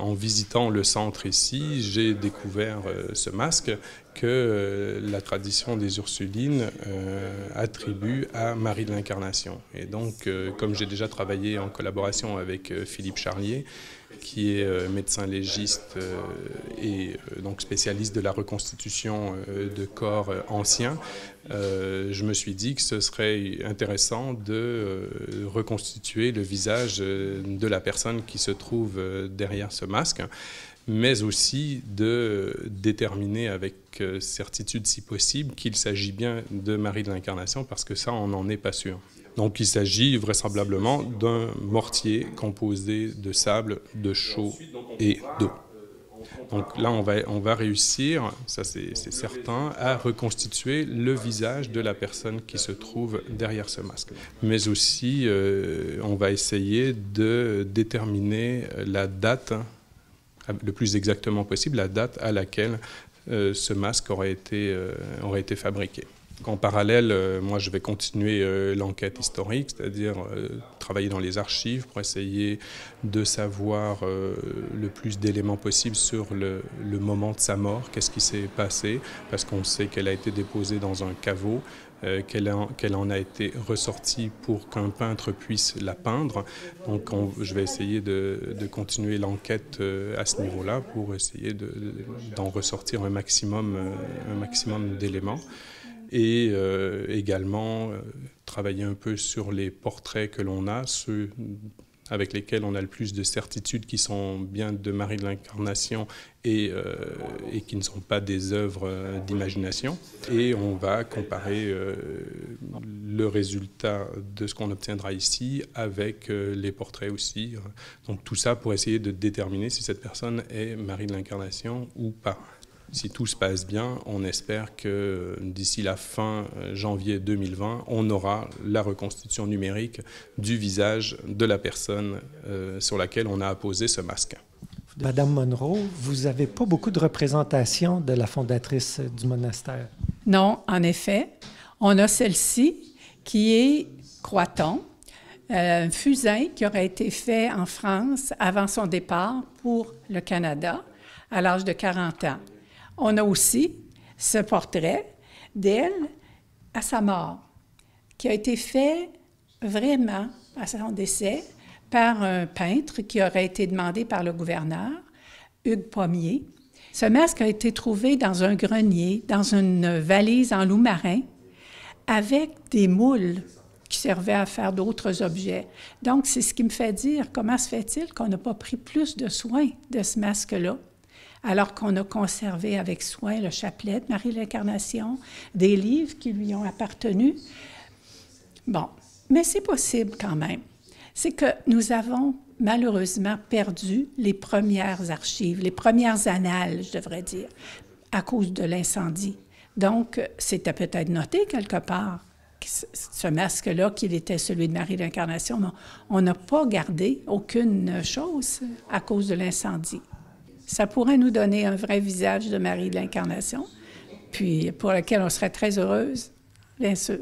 En visitant le centre ici, j'ai découvert ce masque que la tradition des Ursulines attribue à Marie de l'Incarnation. Et donc, comme j'ai déjà travaillé en collaboration avec Philippe Charlier, qui est médecin légiste et donc spécialiste de la reconstitution de corps anciens, je me suis dit que ce serait intéressant de reconstituer le visage de la personne qui se trouve derrière ce masque, mais aussi de déterminer avec certitude, si possible, qu'il s'agit bien de Marie de l'Incarnation, parce que ça, on n'en est pas sûr. Donc il s'agit vraisemblablement d'un mortier composé de sable, de chaux et d'eau. Donc là, on va réussir, ça c'est certain, à reconstituer le visage de la personne qui se trouve derrière ce masque. Mais aussi, on va essayer de déterminer la date, le plus exactement possible, la date à laquelle ce masque aurait été fabriqué. En parallèle, moi, je vais continuer l'enquête historique, c'est-à-dire travailler dans les archives pour essayer de savoir le plus d'éléments possible sur le moment de sa mort, qu'est-ce qui s'est passé, parce qu'on sait qu'elle a été déposée dans un caveau, qu'elle en a été ressortie pour qu'un peintre puisse la peindre. Donc je vais essayer de continuer l'enquête à ce niveau-là pour essayer d'en ressortir un maximum d'éléments. Et également travailler un peu sur les portraits que l'on a, ceux avec lesquels on a le plus de certitude qui sont bien de Marie de l'Incarnation et qui ne sont pas des œuvres d'imagination. Et on va comparer le résultat de ce qu'on obtiendra ici avec les portraits aussi. Donc tout ça pour essayer de déterminer si cette personne est Marie de l'Incarnation ou pas. Si tout se passe bien, on espère que d'ici la fin janvier 2020, on aura la reconstitution numérique du visage de la personne sur laquelle on a apposé ce masque. Madame Monroe, vous n'avez pas beaucoup de représentation de la fondatrice du monastère. Non, en effet. On a celle-ci qui est, croit-on, un fusain qui aurait été fait en France avant son départ pour le Canada à l'âge de 40 ans. On a aussi ce portrait d'elle à sa mort, qui a été fait vraiment à son décès par un peintre qui aurait été demandé par le gouverneur, Hugues Pommier. Ce masque a été trouvé dans un grenier, dans une valise en loup marin, avec des moules qui servaient à faire d'autres objets. Donc, c'est ce qui me fait dire comment se fait-il qu'on n'a pas pris plus de soin de ce masque-là, alors qu'on a conservé avec soin le chapelet de Marie de l'Incarnation, des livres qui lui ont appartenu. Bon, mais c'est possible quand même. C'est que nous avons malheureusement perdu les premières archives, les premières annales, je devrais dire, à cause de l'incendie. Donc, c'était peut-être noté quelque part, ce masque-là, qu'il était celui de Marie de l'Incarnation, mais on n'a pas gardé aucune chose à cause de l'incendie. Ça pourrait nous donner un vrai visage de Marie de l'Incarnation, puis pour lequel on serait très heureuse, bien sûr.